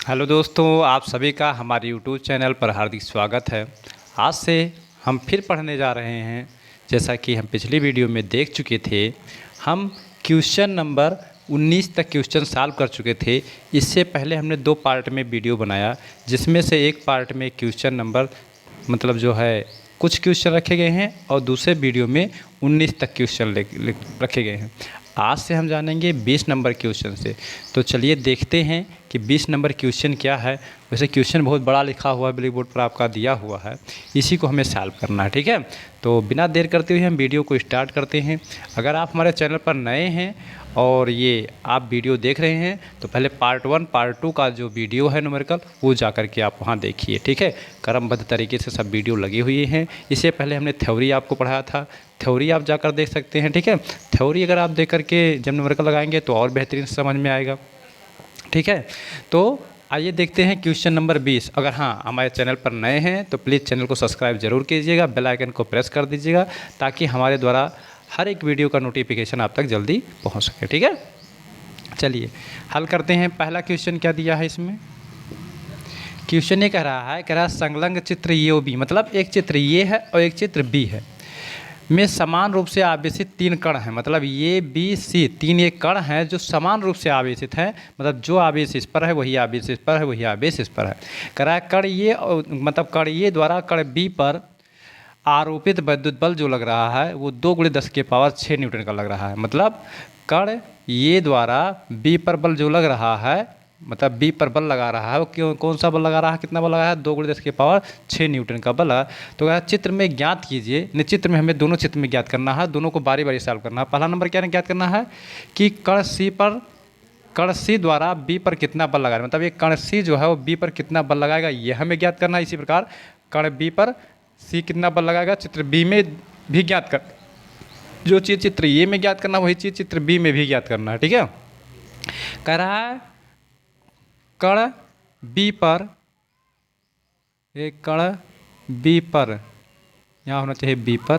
Hello दोस्तों, आप सभी का हमारे यूट्यूब चैनल पर हार्दिक स्वागत है। आज से हम फिर पढ़ने जा रहे हैं। जैसा कि हम पिछली वीडियो में देख चुके थे, हम क्वेश्चन नंबर 19 तक क्वेश्चन सॉल्व कर चुके थे। इससे पहले हमने 2 पार्ट में वीडियो बनाया, जिसमें से एक पार्ट में क्वेश्चन नंबर जो है कुछ क्वेश्चन रखे गए हैं और दूसरे वीडियो में 19 तक क्वेश्चन रखे गए हैं। आज से हम जानेंगे 20 नंबर क्वेश्चन से। तो चलिए देखते हैं कि 20 नंबर क्वेश्चन क्या है। वैसे क्वेश्चन बहुत बड़ा लिखा हुआ है, ब्लैक बोर्ड पर आपका दिया हुआ है, इसी को हमें सॉल्व करना है। ठीक है, तो बिना देर करते हुए हम वीडियो को स्टार्ट करते हैं। अगर आप हमारे चैनल पर नए हैं और ये आप वीडियो देख रहे हैं तो पहले पार्ट 1 पार्ट 2 का जो वीडियो है न्यूमेरिकल, वो जा कर के आप वहाँ देखिए। ठीक है, क्रमबद्ध तरीके से सब वीडियो लगी हुई हैं। इससे पहले हमने थ्योरी आपको पढ़ाया था, थ्योरी आप जाकर देख सकते हैं। ठीक है, थ्योरी अगर आप देख करके जब न्यूमेरिकल लगाएंगे तो और बेहतरीन समझ में आएगा। ठीक है, तो आइए देखते हैं क्वेश्चन नंबर 20। अगर हाँ हमारे चैनल पर नए हैं तो प्लीज़ चैनल को सब्सक्राइब जरूर कीजिएगा, बेल आइकन को प्रेस कर दीजिएगा, ताकि हमारे द्वारा हर एक वीडियो का नोटिफिकेशन आप तक जल्दी पहुंच सके। ठीक है, चलिए हल करते हैं। पहला क्वेश्चन क्या दिया है इसमें? क्वेश्चन ये कह रहा है संलग्न चित्र ये और बी, मतलब एक चित्र ये है और एक चित्र बी है, में समान रूप से आवेशित 3 कण हैं। मतलब ये बी सी 3 एक कण हैं जो समान रूप से आवेशित हैं। मतलब जो आवेश इस पर है वही आवेश इस पर है, वही आवेश इस पर है। कह रहा है कण ये कण ये द्वारा कण बी पर आरोपित विद्युत बल जो लग रहा है वो 2 × 10⁶ न्यूटन का लग रहा है। मतलब कण ये द्वारा बी पर बल जो लग रहा है, मतलब बी पर बल लगा रहा है, वो क्यों कौन सा बल लगा रहा है, कितना बल लगाया है? 2 × 10⁶ न्यूटन का बल है। तो चित्र में ज्ञात कीजिए। चित्र में हमें दोनों चित्र में ज्ञात करना है, दोनों को बारी बारी सॉल्व करना है। पहला नंबर क्या ज्ञात करना है कि कण सी द्वारा बी पर कितना बल लगाया, मतलब ये कण सी जो है वो बी पर कितना बल लगाएगा, ये हमें ज्ञात करना है। इसी प्रकार कण बी पर सी कितना बल लगाएगा, चित्र बी में भी ज्ञात कर, जो चीज़ चित्र ए में ज्ञात करना वही चीज़ चित्र बी में भी ज्ञात करना है। ठीक है, कह रहा है कण बी पर, एक कण बी पर, यहाँ होना चाहिए बी पर,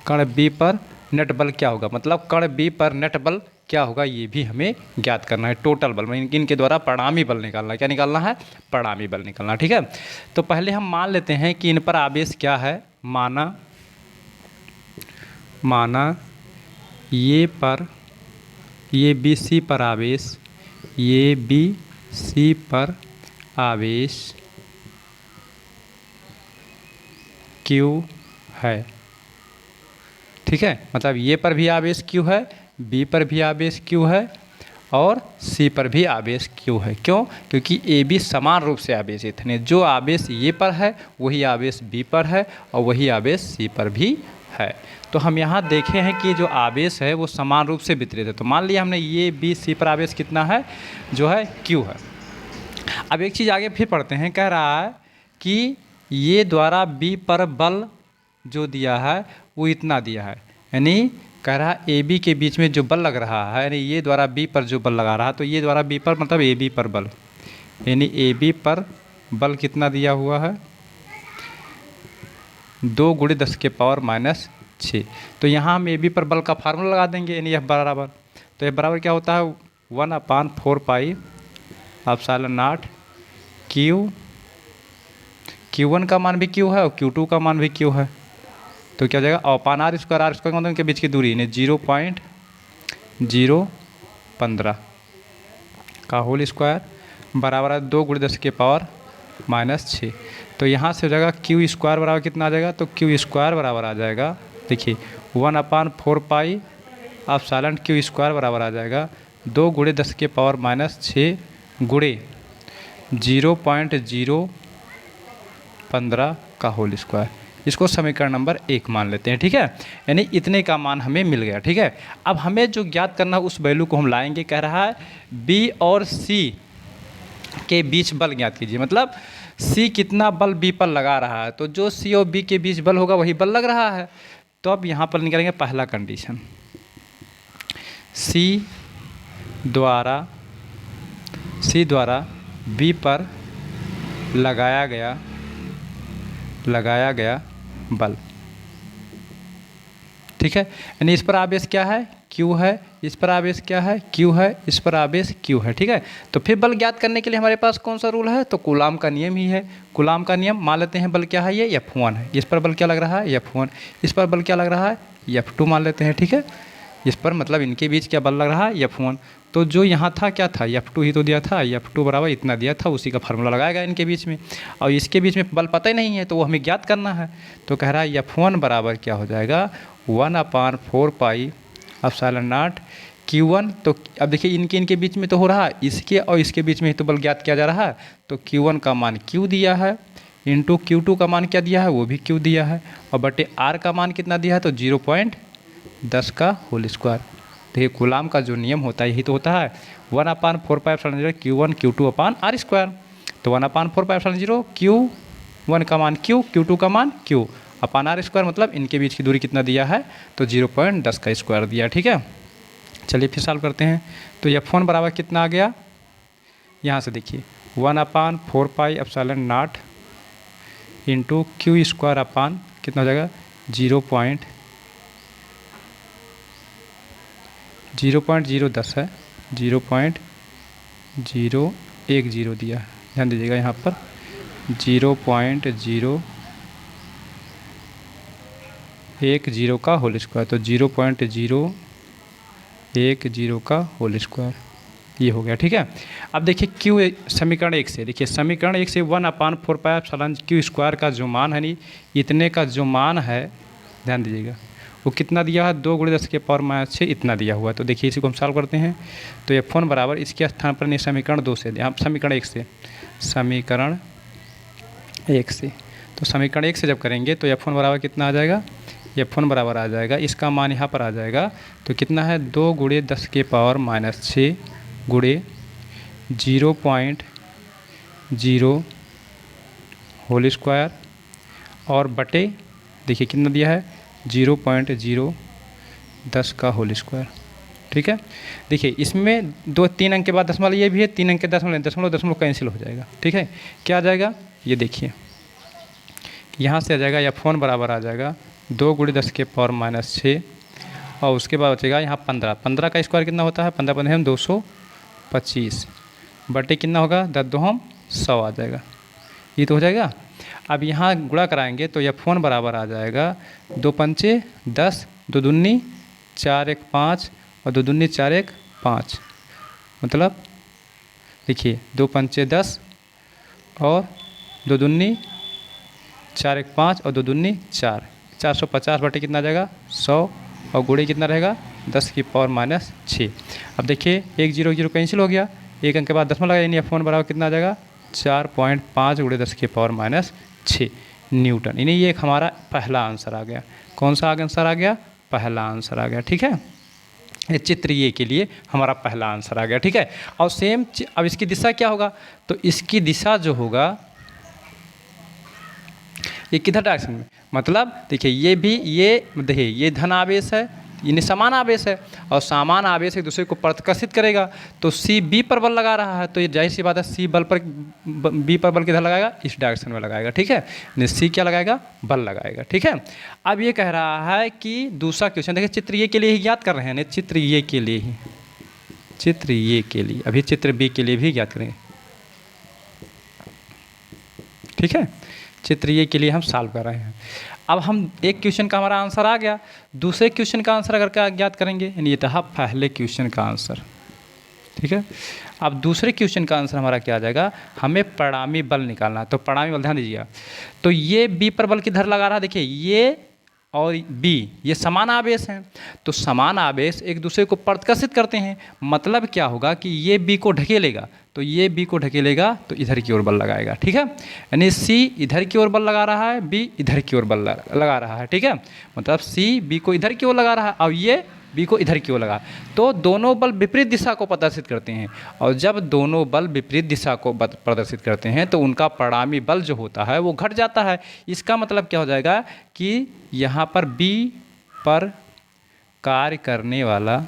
कण बी पर नेट बल क्या होगा, मतलब कण बी पर नेट बल क्या होगा ये भी हमें ज्ञात करना है। टोटल बल, इनके द्वारा परिणामी बल निकालना है। क्या निकालना है? परिणामी बल निकालना। ठीक है, तो पहले हम मान लेते हैं कि इन पर आवेश क्या है। माना ये बी सी पर आवेश, ये बी सी पर आवेश Q है। ठीक है, मतलब ये पर भी आवेश Q है, बी पर भी आवेश Q है और सी पर भी आवेश Q है। क्यों? क्योंकि ए बी समान रूप से आवेशित है। जो आवेश ये पर है वही आवेश बी पर है और वही आवेश सी पर भी है। तो हम यहाँ देखे हैं कि जो आवेश है वो समान रूप से वितरित है। तो मान लिया हमने ये बी सी पर आवेश कितना है, जो है Q है। अब एक चीज़ आगे फिर पढ़ते हैं। कह रहा है कि ये द्वारा बी पर बल जो दिया है वो इतना दिया है, यानी कह रहा है ए बी के बीच में जो बल लग रहा है, यानी ये द्वारा बी पर जो बल लगा रहा है, तो ये द्वारा बी पर मतलब ए बी पर बल, यानी ए बी पर बल कितना दिया हुआ है? 2 × 10⁻⁶। तो यहाँ हम ए बी पर बल का फार्मूला लगा देंगे, यानी F बराबर, तो F बराबर क्या होता है? 1/4πε0 Q1 का मान भी Q है और Q2 का मान भी Q है। तो क्या हो जाएगा? अपान R स्क्वायर मतलब इनके बीच की दूरी, यानी 0.015 का होल स्क्वायर बराबर है 2 × 10⁻⁶। तो यहाँ से हो जाएगा Q स्क्वायर बराबर कितना आ जाएगा? तो Q स्क्वायर बराबर आ जाएगा, देखिए 1/4πε Q स्क्वायर बराबर आ जाएगा 2 × 10⁻⁶ गुणे 0.015 का होल स्क्वायर। इसको समीकरण नंबर 1 मान लेते हैं। ठीक है, यानी इतने का मान हमें मिल गया। ठीक है, अब हमें जो ज्ञात करना है उस वैल्यू को हम लाएंगे। कह रहा है बी और सी के बीच बल ज्ञात कीजिए, मतलब सी कितना बल बी पर लगा रहा है, तो जो सी और बी के बीच बल होगा वही बल लग रहा है। तो अब यहाँ पर निकालेंगे पहला कंडीशन, सी द्वारा बी पर लगाया गया बल। ठीक है, यानी इस पर आवेश क्या है? Q है, इस पर आवेश क्या है, Q है, इस पर आवेश Q है। ठीक है, तो फिर बल ज्ञात करने के लिए हमारे पास कौन सा रूल है, तो कूलाम का नियम ही है। कूलाम का नियम मान लेते हैं, बल क्या है, ये F1 है। इस पर बल क्या लग रहा है, F1। इस पर बल क्या लग रहा है, F2 मान लेते हैं। ठीक है, इस पर मतलब इनके बीच क्या बल लग रहा है, F1। तो जो यहाँ था क्या था, F2 ही तो दिया था, F2 बराबर इतना दिया था, उसी का फार्मूला लगाएगा इनके बीच में। और इसके बीच में बल पता ही नहीं है, तो वो हमें ज्ञात करना है। तो कह रहा है F1 बराबर क्या हो जाएगा, 1/4 पाई एप्सिलॉन नॉट Q1। तो अब देखिए इनके बीच में तो हो रहा है, इसके और इसके बीच में ही तो बल ज्ञात किया जा रहा है। तो Q1 का मान Q दिया है, इंटू Q2 का मान क्या दिया है, वो भी Q दिया है, और बटे R का मान कितना दिया है, तो 0.10 का होल स्क्वायर। देखिए कूलाम का जो नियम होता है यही तो होता है, 1/4 pi epsilon 0 Q1 Q2/R square. तो 1/4 पाई एप्सिलॉन 0 Q1 का मान Q, Q2 का मान Q अपान R स्क्वायर, मतलब इनके बीच की दूरी कितना दिया है, तो 0.10 का स्क्वायर दिया। ठीक है, चलिए फिर सॉल्व करते हैं। तो F1 बराबर कितना आ गया, यहाँ से देखिए 1/4 pi epsilon not into Q square अपान कितना हो जाएगा, 0.010 है, 0.010 दिया है। ध्यान दीजिएगा यहाँ पर 0.010 का होल स्क्वायर, तो 0.010 का होल स्क्वायर ये हो गया। ठीक है, अब देखिए Q समीकरण 1 से, देखिए समीकरण 1 से 1/4 पाई एप्सिलॉन Q स्क्वायर का जो मान है, नहीं इतने का जो मान है, ध्यान दीजिएगा वो कितना दिया है, 2 × 10⁻⁶ इतना दिया हुआ है। तो देखिए इसी को हम सॉल्व करते हैं। तो F1 बराबर इसके स्थान पर नहीं समीकरण 2 से, यहाँ समीकरण 1 से, समीकरण 1 से, तो समीकरण 1 से जब करेंगे तो F1 बराबर कितना आ जाएगा, F1 बराबर आ जाएगा, इसका मान यहाँ पर आ जाएगा, तो कितना है 2 × 10⁻⁶ गुणे 0.0 होल स्क्वायर और बटे देखिए कितना दिया है, 0.010 का होल स्क्वायर। ठीक है, देखिए इसमें 3 अंक के बाद दशमलव ये भी है, 3 अंक के दशमलव कैंसिल हो जाएगा। ठीक है, क्या आ जाएगा, ये देखिए यहाँ से आ जाएगा F1 बराबर आ जाएगा 2 × 10⁻⁶, और उसके बाद बचेगा यहाँ 15 का स्क्वायर कितना होता है, 15 हम 225 बटे कितना होगा, 10×2 100 आ जाएगा, ये तो हो जाएगा। अब यहाँ गुणा कराएंगे तो F1 बराबर आ जाएगा 2 पंचे 10, 2 दूनी 4 1 5 और 2 दूनी 4 1 5, मतलब देखिए 2 पंचे 10 और 2 दूनी 4 1 5 और 2 दूनी 4, 450 बटे कितना आ जाएगा 100, और गुणे कितना रहेगा 10⁻⁶। अब देखिए 1 0 0 कैंसिल हो गया, एक अंक के बाद दशमलव लगा, यानी F1 बराबर कितना आ जाएगा 4.5 × 10⁻⁶ न्यूटन। यानी ये एक हमारा पहला आंसर आ गया। कौन सा आंसर आ गया, पहला आंसर आ गया। ठीक है, ये चित्र ये के लिए हमारा पहला आंसर आ गया। ठीक है, और सेम अब इसकी दिशा क्या होगा, तो इसकी दिशा जो होगा ये किधर डायरेक्शन में, मतलब देखिए ये भी, ये देखिए ये धन आवेश है, यानी समान आवेश है, और समान आवेश एक दूसरे को प्रतिकर्षित करेगा। तो C B पर बल लगा रहा है, तो ये जाहिर सी बात है C बल पर B पर बल किधर लगाएगा, इस डायरेक्शन में लगाएगा। ठीक है, C क्या लगाएगा, बल लगाएगा। ठीक है, अब ये कह रहा है कि दूसरा क्वेश्चन देखिए, चित्र ये के लिए ही ज्ञात कर रहे हैं, चित्र ये के लिए ही, चित्र ये के लिए, अभी चित्र B के लिए भी ज्ञात करेंगे। ठीक है, चित्र ये के लिए हम सॉल्व कर रहे हैं। अब हम एक क्वेश्चन का हमारा आंसर आ गया, दूसरे क्वेश्चन का आंसर अगर क्या ज्ञात करेंगे, यानी ये था पहले क्वेश्चन का आंसर। ठीक है, अब दूसरे क्वेश्चन का आंसर हमारा क्या आ जाएगा, हमें परिणामी बल निकालना है। तो परिणामी बल ध्यान दीजिएगा, तो ये B पर बल किधर लगा रहा है, देखिए ये और B ये समान आवेश हैं, तो समान आवेश एक दूसरे को प्रतिकर्षित करते हैं। मतलब क्या होगा कि ये B को ढकेलेगा, तो ये B को ढकेलेगा तो इधर की ओर बल लगाएगा। ठीक है, यानी C इधर की ओर बल लगा रहा है, B इधर की ओर बल लगा रहा है। ठीक है, मतलब C B को इधर की ओर लगा रहा है और ये B को इधर की ओर लगा, तो दोनों बल विपरीत दिशा को प्रदर्शित करते हैं। और जब दोनों बल विपरीत दिशा को प्रदर्शित करते हैं तो उनका परिणामी बल जो होता है वो घट जाता है। इसका मतलब क्या हो जाएगा कि यहाँ पर B पर कार्य करने वाला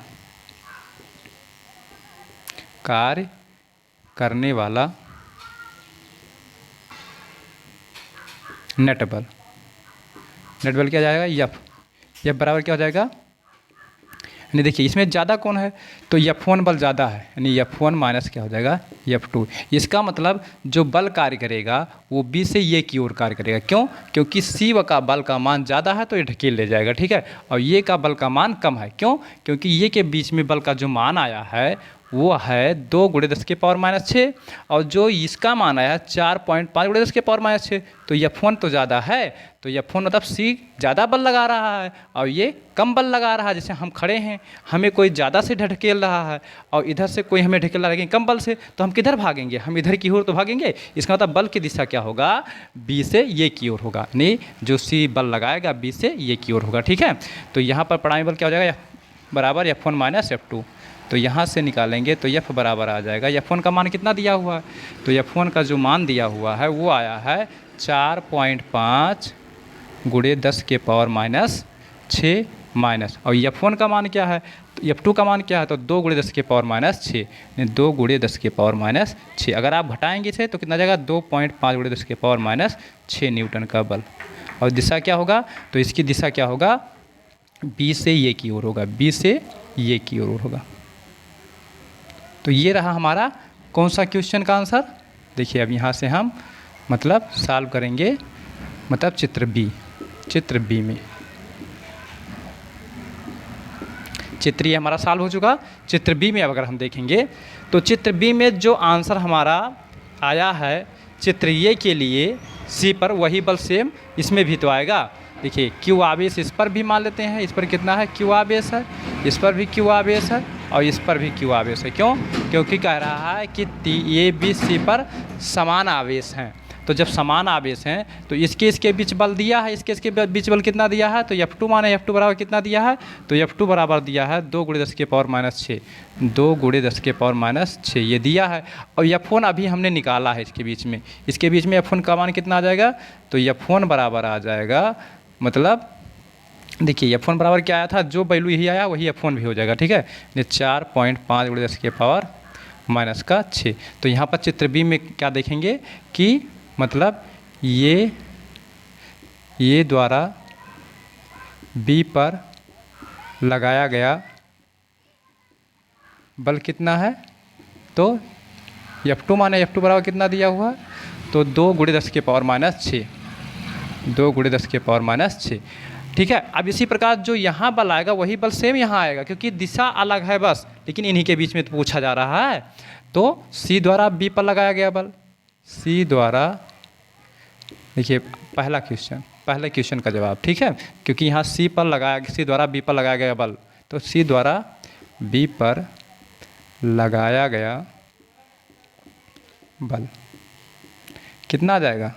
नेट बल क्या जाएगा, F बराबर क्या हो जाएगा, यानी देखिए इसमें ज़्यादा कौन है, तो F1 बल ज़्यादा है, यानी F1 माइनस क्या हो जाएगा F2। इसका मतलब जो बल कार्य करेगा वो B से ये की ओर कार्य करेगा। क्यों? क्योंकि C का बल का मान ज़्यादा है तो ये ढकेल ले जाएगा, ठीक है। और ये का बल का मान कम है। क्यों? क्योंकि ये के बीच में बल का जो मान आया है वो है 2 × 10⁻⁶, और जो इसका मान आया है 4.5 × 10⁻⁶। तो F1 तो ज़्यादा है, तो F1 मतलब C ज़्यादा बल लगा रहा है और ये कम बल लगा रहा है। जैसे हम खड़े हैं, हमें कोई ज़्यादा से ढकेल रहा है और इधर से कोई हमें ढकेल रहा है कम बल से, तो हम किधर भागेंगे? हम इधर की ओर तो भागेंगे। इसका मतलब बल की दिशा क्या होगा? B से ये की ओर होगा, नहीं जो C बल लगाएगा B से ये की ओर होगा, ठीक है। तो यहाँ पर परिणामी बल क्या हो जाएगा? बराबर F1 माइनस F2। तो यहाँ से निकालेंगे तो F बराबर आ जाएगा, F1 का मान कितना दिया हुआ है, तो F1 का जो मान दिया हुआ है वो आया है 4.5 × 10⁻⁶ माइनस, और F1 का मान क्या है, तो F2 का मान क्या है, तो 2 × 10⁻⁶, यानी 2 × 10⁻⁶। अगर आप घटाएंगे इसे तो कितना जाएगा? 2.5 × 10⁻⁶ न्यूटन का बल। और दिशा क्या होगा, तो इसकी दिशा क्या होगा? B से ये की ओर होगा, B से ये की ओर होगा। तो ये रहा हमारा कौन सा क्वेश्चन का आंसर। देखिए अब यहाँ से हम मतलब सॉल्व करेंगे, मतलब चित्र बी में। चित्र ये हमारा सॉल्व हो चुका। चित्र बी में अब अगर हम देखेंगे तो चित्र बी में जो आंसर हमारा आया है चित्र ए के लिए सी पर वही बल सेम इसमें भी तो आएगा। देखिए क्यू आवेश इस पर भी मान लेते हैं, इस पर कितना है क्यू आवेश है, इस पर भी क्यू आवेश है और इस पर भी क्यू आवेश है। क्यों? क्योंकि कह रहा है कि ए बी सी पर समान आवेश हैं। तो जब समान आवेश हैं तो इसके बीच बल दिया है, इसके बीच बल कितना दिया है, तो F2 माने F2 बराबर कितना दिया है, तो F2 बराबर दिया है 2 × 10⁻⁶, 2 × 10⁻⁶ ये दिया है। और F1 अभी हमने निकाला है इसके बीच में F1 का मान कितना आ जाएगा, तो F1 बराबर आ जाएगा, मतलब देखिए F1 बराबर क्या आया था, जो वैल्यू यही आया वही F1 भी हो जाएगा, ठीक है। 4.5 × 10⁻⁶। तो यहाँ पर चित्र बी में क्या देखेंगे कि मतलब ये द्वारा बी पर लगाया गया बल कितना है, तो F2 माने F2 बराबर कितना दिया हुआ है, तो 2 × 10⁻⁶, 2 × 10⁻⁶, ठीक है। अब इसी प्रकार जो यहाँ बल आएगा वही बल सेम यहाँ आएगा, क्योंकि दिशा अलग है बस, लेकिन इन्हीं के बीच में तो पूछा जा रहा है। तो C द्वारा B पर लगाया गया बल, C द्वारा, देखिए पहले क्वेश्चन का जवाब, ठीक है, क्योंकि यहाँ C द्वारा B पर लगाया गया बल, तो C द्वारा B पर लगाया गया बल कितना आ जाएगा,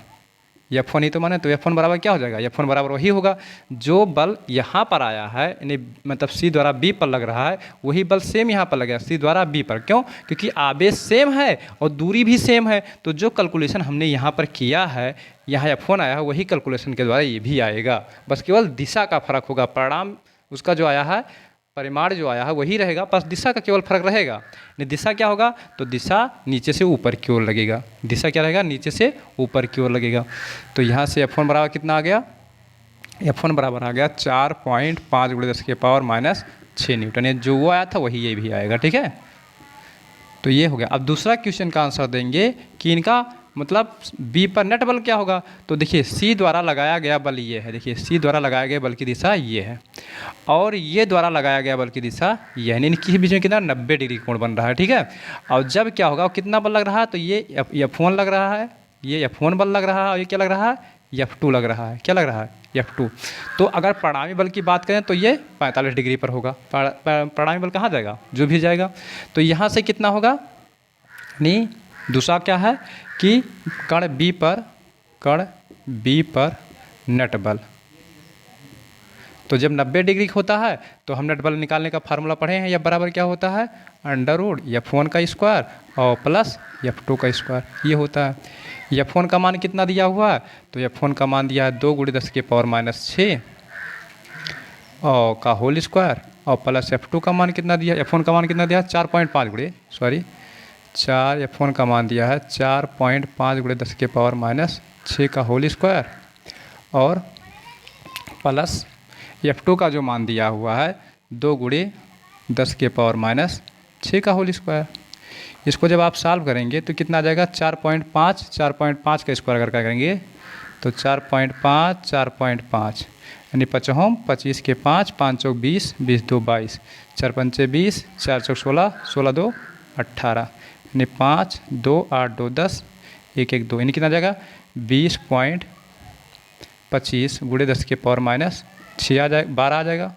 F1 ही तो माने, तो F1 बराबर क्या हो जाएगा, F1 बराबर वही होगा जो बल यहाँ पर आया है, यानी मतलब C द्वारा B पर लग रहा है वही बल सेम यहाँ पर लगेगा C द्वारा B पर। क्यों? क्योंकि आवेश सेम है और दूरी भी सेम है। तो जो कैलकुलेशन हमने यहाँ पर किया है, यहाँ F1 आया है वही कैलकुलेशन के द्वारा ये भी आएगा, बस केवल दिशा का फर्क होगा। परिणाम उसका जो आया है, परिमाण जो आया है वही रहेगा, बस दिशा का केवल फर्क रहेगा। दिशा क्या होगा, तो दिशा नीचे से ऊपर की ओर लगेगा, दिशा क्या रहेगा, नीचे से ऊपर की ओर लगेगा। तो यहाँ से F1 बराबर कितना आ गया, F1 बराबर आ गया 4.5 × 10⁻⁶ न्यूटन। ये जो वो आया था वही ये भी आएगा, ठीक है। तो ये हो गया। अब दूसरा क्वेश्चन का आंसर देंगे कि इनका मतलब B पर नेट बल क्या होगा। तो देखिए C द्वारा लगाया गया बल ये है, देखिए C द्वारा लगाया गया बल की दिशा ये है और ये द्वारा लगाया गया बल की दिशा ये है, यानी इनके बीच में कितना 90 डिग्री कोण बन रहा है, ठीक है। और जब क्या होगा, कितना बल लग रहा है, तो ये F1 लग रहा है, ये F1 बल लग रहा है और ये क्या लग रहा है, F2 लग रहा है। क्या लग रहा है, F2। तो अगर परिणामी बल की बात करें तो ये 45 डिग्री पर होगा। परिणामी बल कहाँ जाएगा, जो भी जाएगा। तो यहाँ से कितना होगा, नहीं दूसरा क्या है कि कण B पर नेट बल। तो जब 90 डिग्री होता है तो हम नेट बल निकालने का फार्मूला पढ़े हैं, या बराबर क्या होता है, √F1 का स्क्वायर और प्लस F2 का स्क्वायर, ये होता है। F1 का मान कितना दिया हुआ है, तो F1 का मान दिया है 2 × 10⁻⁶ और का होल स्क्वायर और प्लस F2 का मान कितना दिया, F1 का मान कितना दिया है 4 F1 का मान दिया है 4.5 × 10⁻⁶ का होल स्क्वायर और प्लस F2 का जो मान दिया हुआ है 2 × 10 के पावर माइनस 6 का होल स्क्वायर। इसको जब आप सॉल्व करेंगे तो कितना आ जाएगा 4.5, 4.5 का स्क्वायर अगर करेंगे तो 4.5, 4.5 यानी 5 25 के 5, 5 चौक 20, 20 2 22, 4 पंचे 20, 4 चौक 16, 16 2 18 यानी 5 2 8 2 10, 1 1 2 यानी कितना आ जाएगा 20.25 गुणे 10 के पावर माइनस 6 आ जाए 12 आ जाएगा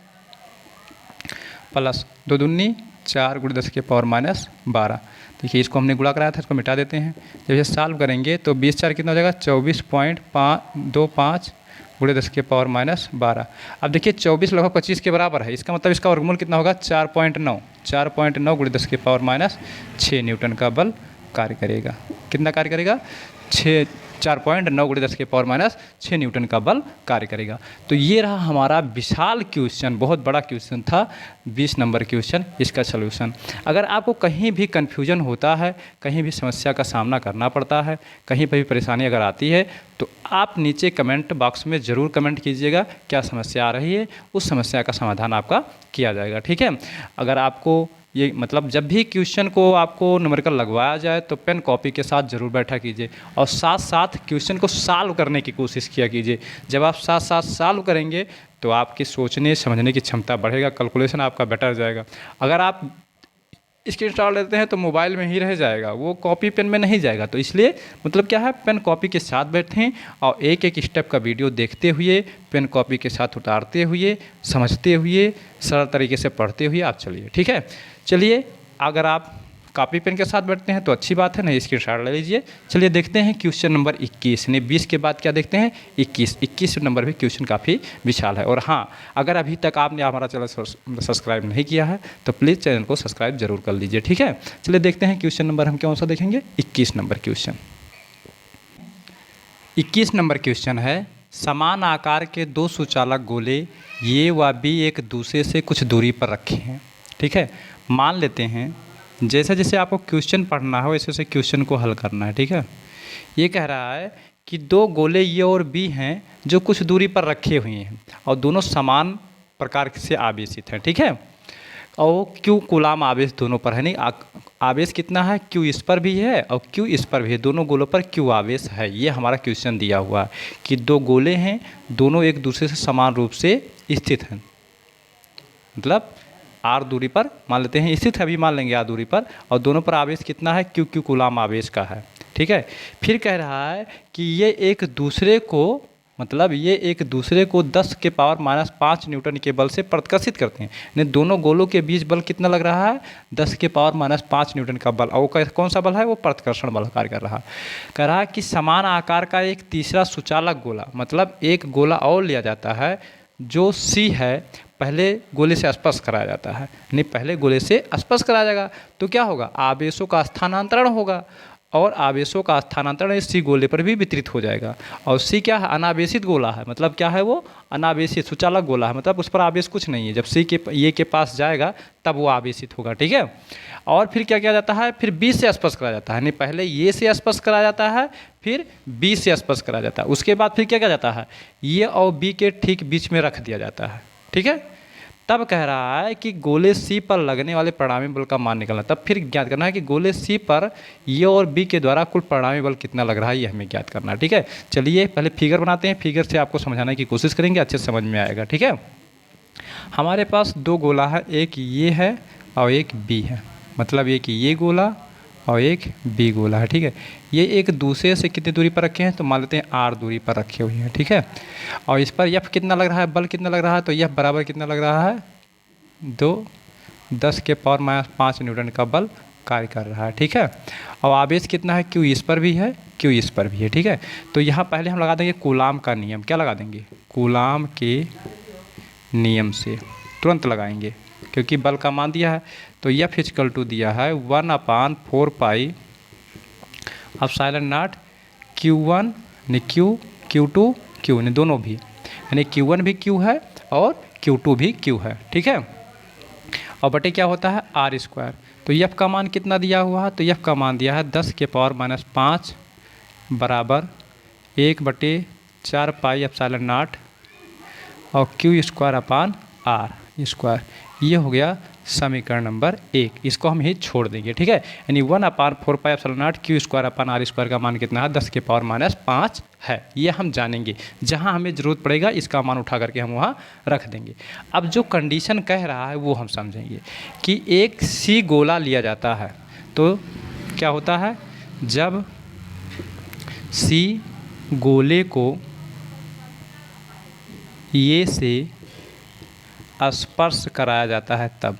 प्लस 2 दूनी 4 गुणे 10 के पावर माइनस 12। देखिए इसको हमने गुणा कराया था, इसको मिटा देते हैं। जब इसे सॉल्व करेंगे तो 20 4 कितना हो जाएगा 24.25 गुणे 10 के पावर माइनस 12। अब देखिए 24 लगभग 25 के बराबर है, इसका मतलब इसका वर्गमूल कितना होगा 4.9, 4.9 गुणे 10 के पावर माइनस 6 न्यूटन का बल कार्य करेगा। कितना कार्य करेगा 4.9 गुणे 10 के पावर माइनस 6 न्यूटन का बल कार्य करेगा। तो ये रहा हमारा विशाल क्वेश्चन, बहुत बड़ा क्वेश्चन था, 20 नंबर क्वेश्चन, इसका सलूशन। अगर आपको कहीं भी कन्फ्यूजन होता है, कहीं भी समस्या का सामना करना पड़ता है, कहीं पर भी परेशानी अगर आती है तो आप नीचे कमेंट बॉक्स में ज़रूर कमेंट कीजिएगा क्या समस्या आ रही है, उस समस्या का समाधान आपका किया जाएगा। ठीक है, अगर आपको ये मतलब जब भी क्वेश्चन को आपको न्यूमेरिकल लगवाया जाए तो पेन कॉपी के साथ ज़रूर बैठा कीजिए और साथ साथ क्वेश्चन को सॉल्व करने की कोशिश किया कीजिए। जब आप साथ साथ सॉल्व करेंगे तो आपकी सोचने समझने की क्षमता बढ़ेगा, कैलकुलेशन आपका बेटर जाएगा। अगर आप स्क्रीनशॉट लेते हैं तो मोबाइल में ही रह जाएगा, वो कॉपी पेन में नहीं जाएगा। तो इसलिए मतलब क्या है, पेन कॉपी के साथ बैठें और एक एक स्टेप का वीडियो देखते हुए, पेन कॉपी के साथ उतारते हुए, समझते हुए, सरल तरीके से पढ़ते हुए आप चलिए। ठीक है, चलिए अगर आप कॉपी पेन के साथ बैठते हैं तो अच्छी बात है, नहीं स्क्रीनशॉट ले लीजिए। चलिए देखते हैं क्वेश्चन नंबर 21, ने 20 के बाद क्या देखते हैं 21 नंबर भी क्वेश्चन काफ़ी विशाल है। और हाँ, अगर अभी तक आपने हमारा चैनल सब्सक्राइब नहीं किया है तो प्लीज़ चैनल को सब्सक्राइब जरूर कर लीजिए। ठीक है, चलिए देखते हैं क्वेश्चन नंबर हम कौन सा देखेंगे 21 नंबर क्वेश्चन। 21 नंबर क्वेश्चन है, समान आकार के दो सुचालक गोले ये व बी एक दूसरे से कुछ दूरी पर रखे हैं। ठीक है, मान लेते हैं जैसे जैसे आपको क्वेश्चन पढ़ना है वैसे वैसे क्वेश्चन को हल करना है। ठीक है, ये कह रहा है कि दो गोले ये और बी हैं जो कुछ दूरी पर रखे हुए हैं और दोनों समान प्रकार से आवेशित हैं। ठीक है, और क्यू कूलाम आवेश दोनों पर है, नहीं आवेश कितना है, क्यू इस पर भी है और क्यू इस पर भी है, दोनों गोलों पर क्यू आवेश है। ये हमारा क्वेश्चन दिया हुआ है कि दो गोले हैं, दोनों एक दूसरे से समान रूप से स्थित हैं, मतलब आर दूरी पर मान लेते हैं स्थित है, अभी मान लेंगे आर दूरी पर, और दोनों पर आवेश कितना है, क्यू क्यू कूलाम आवेश का है। ठीक है, फिर कह रहा है कि ये एक दूसरे को मतलब ये एक दूसरे को 10 के पावर माइनस 5 न्यूटन के बल से प्रतिकर्षित करते हैं। यानी दोनों गोलों के बीच बल कितना लग रहा है 10 के पावर माइनस 5 न्यूटन का बल, और वो कौन सा बल है, वो प्रतिकर्षण बल कार्य कर रहा है। कह रहा है कि समान आकार का एक तीसरा सुचालक गोला, मतलब एक गोला और लिया जाता है जो सी है, पहले गोले से स्पर्श कराया जाता है, यानी पहले गोले से स्पर्श कराया जाएगा तो क्या होगा, आवेशों का स्थानांतरण होगा और आवेशों का स्थानांतरण सी गोले पर भी वितरित हो जाएगा। और सी क्या है, अनावेशित गोला है, मतलब क्या है वो अनावेशित सुचालक गोला है, मतलब उस पर आवेश कुछ नहीं है। जब सी के ये के पास जाएगा तब वो आवेशित होगा। ठीक है, और फिर क्या किया जाता है, फिर बी से स्पर्श कराया जाता है, यानी पहले ये से स्पर्श कराया जाता है फिर बी से स्पर्श कराया जाता है, उसके बाद फिर क्या किया जाता है, ये और बी के ठीक बीच में रख दिया जाता है। ठीक है, तब कह रहा है कि गोले सी पर लगने वाले परिणामी बल का मान निकालना। तब फिर ज्ञात करना है कि गोले सी पर ये और बी के द्वारा कुल परिणामी बल कितना लग रहा है, ये हमें ज्ञात करना है। ठीक है, चलिए पहले फिगर बनाते हैं, फिगर से आपको समझाने की कोशिश करेंगे, अच्छे से समझ में आएगा। ठीक है, हमारे पास दो गोला है, एक ये है और एक बी है, मतलब एक ये गोला और एक बी गोला है। ठीक है, ये एक दूसरे से कितनी दूरी पर रखे हैं, तो मान लेते हैं आर दूरी पर रखे हुए हैं। ठीक है, और इस पर एफ कितना लग रहा है, बल कितना लग रहा है, तो एफ बराबर कितना लग रहा है 10 के पावर माइनस 5 न्यूटन का बल कार्य कर रहा है। ठीक है, और आवेश कितना है, क्यू इस पर भी है, क्यू इस पर भी है। ठीक है, तो यहाँ पहले हम लगा देंगे कूलाम का नियम, क्या लगा देंगे, कूलाम के नियम से तुरंत लगाएंगे क्योंकि बल का मान दिया है। तो एफ इक्वल टू दिया है 1/4 पाई एप्सिलॉन नॉट Q1 यानी Q2 Q यानी दोनों भी, यानी Q1 भी Q है और Q2 भी Q है। ठीक है, और बटे क्या होता है आर स्क्वायर। तो एफ का मान कितना दिया हुआ है, तो एफ का मान दिया है 10 के पावर माइनस 5 बराबर 1/4 पाई एप्सिलॉन नॉट और Q square upon R square, ये हो गया समीकरण नंबर 1, इसको हम यही छोड़ देंगे, ठीक है। यानी 1/4πε0 Q² का मान कितना है, 10⁻⁻5 है। ये हम जानेंगे, जहाँ हमें ज़रूरत पड़ेगा इसका मान उठा करके हम वहाँ रख देंगे। अब जो कंडीशन कह रहा है वो हम समझेंगे कि एक सी गोला लिया जाता है, तो क्या होता है, जब सी गोले को ये से स्पर्श कराया जाता है, तब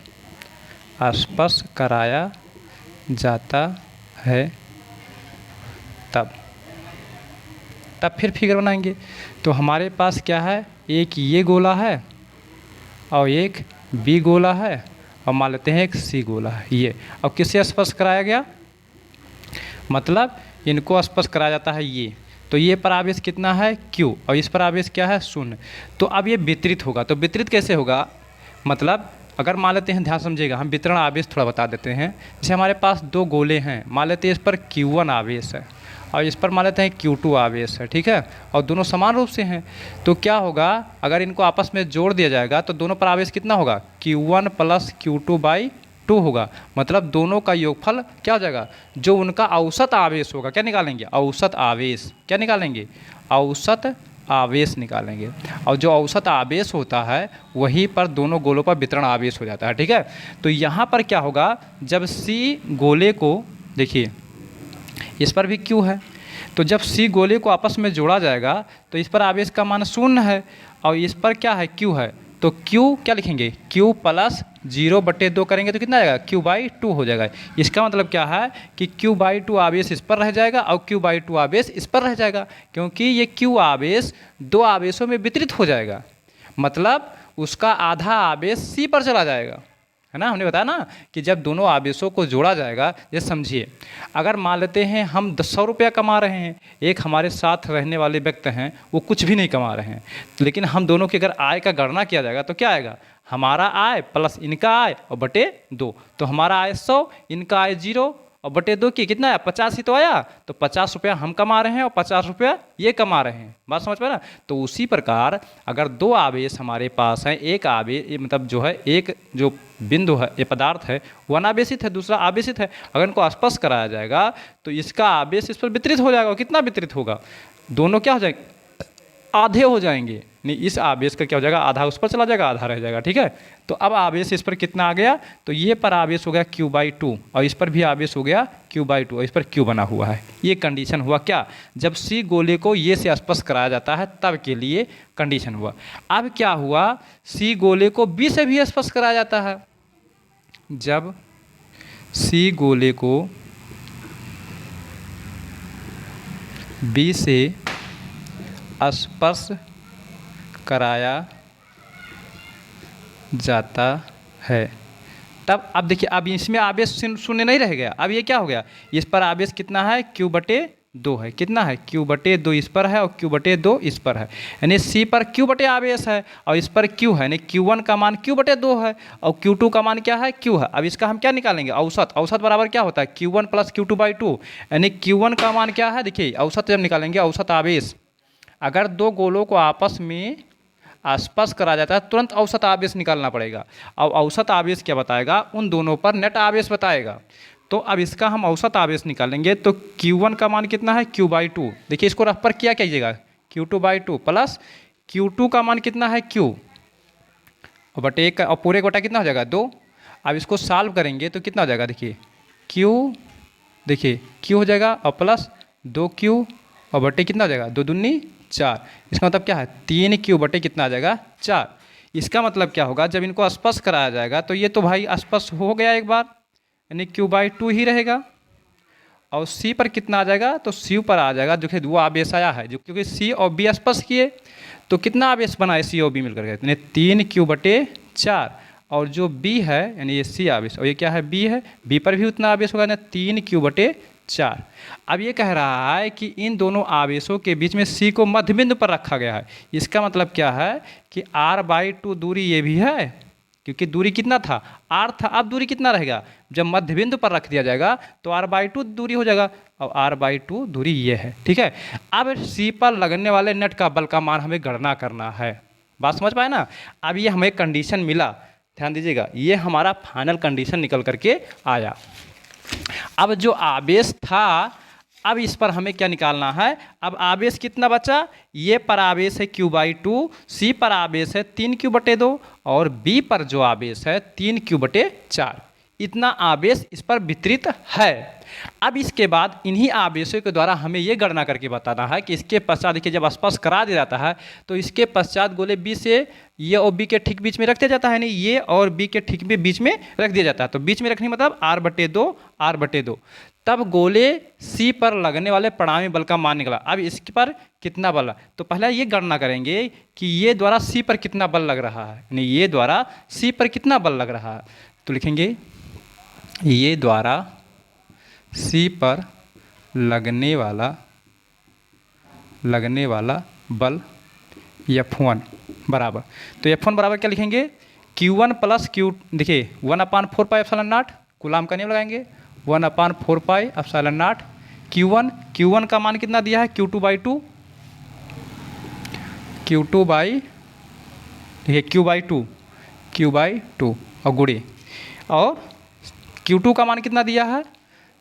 स्पर्श कराया जाता है तब फिर फिगर बनाएंगे। तो हमारे पास क्या है, एक ये गोला है और एक बी गोला है और मान लेते हैं एक सी गोला है ये। अब किससे स्पर्श कराया गया, मतलब इनको स्पर्श कराया जाता है ये, तो ये पर आवेश कितना है Q और इस पर आवेश क्या है 0। तो अब ये वितरित होगा, तो वितरित कैसे होगा, मतलब अगर मान लेते हैं, ध्यान समझिएगा, हम वितरण आवेश थोड़ा बता देते हैं। जैसे हमारे पास दो गोले हैं, मान लेते हैं इस पर Q1 आवेश है और इस पर मान लेते हैं Q2 आवेश है, ठीक है, और दोनों समान रूप से हैं। तो क्या होगा, अगर इनको आपस में जोड़ दिया जाएगा तो दोनों पर आवेश कितना होगा, Q1 + Q2/2 होगा। मतलब दोनों का योगफल क्या हो जाएगा, जो उनका औसत आवेश होगा, क्या निकालेंगे, औसत आवेश, क्या निकालेंगे, औसत आवेश निकालेंगे। और जो औसत आवेश होता है वहीं पर दोनों गोलों पर वितरण आवेश हो जाता है, ठीक है। तो यहाँ पर क्या होगा, जब सी गोले को, देखिए इस पर भी Q है, तो जब सी गोले को आपस में जोड़ा जाएगा तो इस पर आवेश का मान 0 है और इस पर क्या है, Q है, तो Q क्या लिखेंगे, Q + 0/2 करेंगे तो कितना आएगा, Q/2 हो जाएगा। इसका मतलब क्या है कि Q/2 आवेश इस पर रह जाएगा और Q/2 आवेश इस पर रह जाएगा, क्योंकि ये Q आवेश दो आवेशों में वितरित हो जाएगा, मतलब उसका आधा आवेश C पर चला जाएगा, है ना। हमने बताया ना कि जब दोनों आवेशों को जोड़ा जाएगा, जैसे समझिए, अगर मान लेते हैं हम 100 रुपया कमा रहे हैं, एक हमारे साथ रहने वाले व्यक्ति हैं वो कुछ भी नहीं कमा रहे हैं, लेकिन हम दोनों की अगर आय का गणना किया जाएगा तो क्या आएगा, हमारा आय प्लस इनका आय और बटे 2, तो हमारा आय 100, इनका आय 0 और बटे 2 की कितना है, 50 ही तो आया। तो 50 रुपया हम कमा रहे हैं और 50 रुपया ये कमा रहे हैं, बात समझ पाए ना। तो उसी प्रकार अगर दो आवेश हमारे पास हैं, एक आवेश मतलब जो है एक जो बिंदु है, ये पदार्थ है वो अनावेशित है, दूसरा आवेशित है, अगर इनको स्पर्श कराया जाएगा तो इसका आवेश इस पर वितरित हो जाएगा। और कितना वितरित होगा, दोनों क्या हो जाएंगे, आधे हो जाएंगे। नहीं, इस आवेश का क्या हो जाएगा, आधा उस पर चला जाएगा, आधा रह जाएगा, ठीक है। तो अब आवेश इस पर कितना आ गया, तो ये पर आवेश हो गया Q/2 और इस पर भी आवेश हो गया Q/2 और इस पर Q बना हुआ है। ये कंडीशन हुआ क्या, जब सी गोले को ये से स्पर्श कराया जाता है तब के लिए कंडीशन हुआ। अब क्या हुआ, सी गोले को बी से भी स्पर्श कराया जाता है, जब सी गोले को बी से स्पर्श कराया जाता है तब, अब देखिए, अब इसमें आवेश 0 नहीं रह गया, अब ये क्या हो गया, इस पर आवेश कितना है, Q/2 है, कितना है, Q/2 इस पर है और Q/2 इस पर है, यानी C पर Q/ आवेश है और इस पर Q है, यानी Q1 का मान Q/2 है और Q2 का मान क्या है, Q है। अब इसका हम क्या निकालेंगे, औसत, औसत बराबर क्या होता है, Q1 + Q2/2, यानी Q1 का मान क्या है, देखिए औसत जब निकालेंगे, औसत आवेश, अगर दो गोलों को आपस में स्पर्श करा जाता है तुरंत औसत आवेश निकालना पड़ेगा, और औसत आवेश क्या बताएगा, उन दोनों पर नेट आवेश बताएगा। तो अब इसका हम औसत आवेश निकालेंगे, तो Q1 का मान कितना है, Q/2, देखिए इसको रफ पर क्या कीजिएगा, Q2/2 प्लस Q2 का मान कितना है, Q और बटे 1 और पूरे बटा कितना हो जाएगा, 2। अब इसको सॉल्व करेंगे तो कितना हो जाएगा, देखिए Q, देखिए Q हो जाएगा और प्लस 2Q और बटे कितना हो जाएगा, 2 दूनी 4। इसका मतलब क्या है, 3Q बटे कितना आ जाएगा, 4। इसका मतलब क्या होगा, जब इनको स्पर्श कराया जाएगा तो ये तो भाई स्पर्श हो गया एक बार, यानी Q/2 ही रहेगा, और C पर कितना आ जाएगा, तो C पर आ जाएगा, जो कि वो आवेश आया है, जो क्योंकि C और B स्पर्श किए तो कितना आवेश बना है, C और B मिलकर के, यानी 3Q/4, और जो B है यानी ये C आवेश और ये क्या है, B है, B पर भी उतना आवेश होगा ना, 3Q/4। अब ये कह रहा है कि इन दोनों आवेशों के बीच में C को मध्य बिंदु पर रखा गया है। इसका मतलब क्या है कि R/2 दूरी ये भी है, क्योंकि दूरी कितना था, R था, अब दूरी कितना रहेगा, जब मध्य बिंदु पर रख दिया जाएगा तो R/2 दूरी हो जाएगा और R/2 दूरी ये है, ठीक है। अब C पर लगने वाले नेट का बल का मान हमें गणना करना है, बात समझ पाए ना। अब ये हमें कंडीशन मिला, ध्यान दीजिएगा, ये हमारा फाइनल कंडीशन निकल करके आया। अब जो आवेश था, अब इस पर हमें क्या निकालना है, अब आवेश कितना बचा, ये पर आवेश है Q/2, सी पर आवेश है 3Q/2 और बी पर जो आवेश है 3Q/4, इतना आवेश इस पर वितरित है। अब इसके बाद इन्हीं आवेशों के द्वारा हमें ये गणना करके बताना है कि इसके पश्चात, देखिए जब स्पर्श करा दिया जाता है तो इसके पश्चात गोले बी से ये और बी के ठीक बीच में रख दिया जाता है, नहीं ये और बी के ठीक में बीच में रख दिया जाता है। तो बीच में रखने मतलब R/2 तब गोले सी पर लगने वाले परिणामी बल का मान निकला। अब इसके पर कितना बल, तो पहले ये गणना करेंगे कि ये द्वारा सी पर कितना बल लग रहा है, यानी ये द्वारा सी पर कितना बल लग रहा है। तो लिखेंगे ये द्वारा सी पर लगने वाला बल F1 बराबर, तो F1 बराबर क्या लिखेंगे, Q1 + Q, देखिए 1/4πε0 कूलाम का नियम लगाएंगे, 1/4πε0 Q1 का मान कितना दिया है, Q2/2 और गुणे, और Q2 का मान कितना दिया है,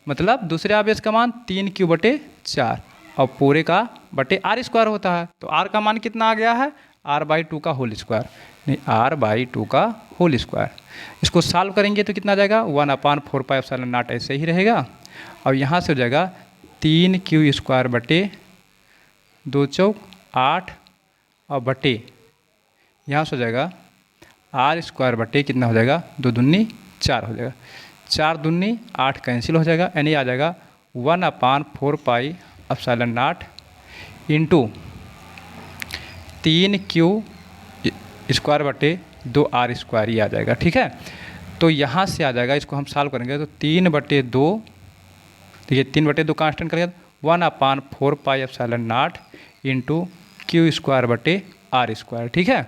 मतलब दूसरे आवेश का मान 3Q/4 और पूरे का बटे R² होता है। तो R का मान कितना आ गया है, R/2 का होल स्क्वायर, नहीं R/2 का होल स्क्वायर। इसको सॉल्व करेंगे तो कितना आ जाएगा, 1/4πε0 ऐसे ही रहेगा और यहाँ से हो जाएगा 3Q² / 2 चौक 8 और बटे यहाँ से हो जाएगा R² बटे कितना हो जाएगा, 2 दूनी 4 हो जाएगा, 4 दूनी 8 कैंसिल हो जाएगा, यानी आ जाएगा 1/4πε0 इंटू 3Q² बटे 2R², ये आ जाएगा। ठीक है, तो यहाँ से आ जाएगा, इसको हम सॉल्व करेंगे तो 3/2, देखिए 3/2 कांस्टेंट करेंगे 1/4πε0 इंटू Q² बटे R²। ठीक है,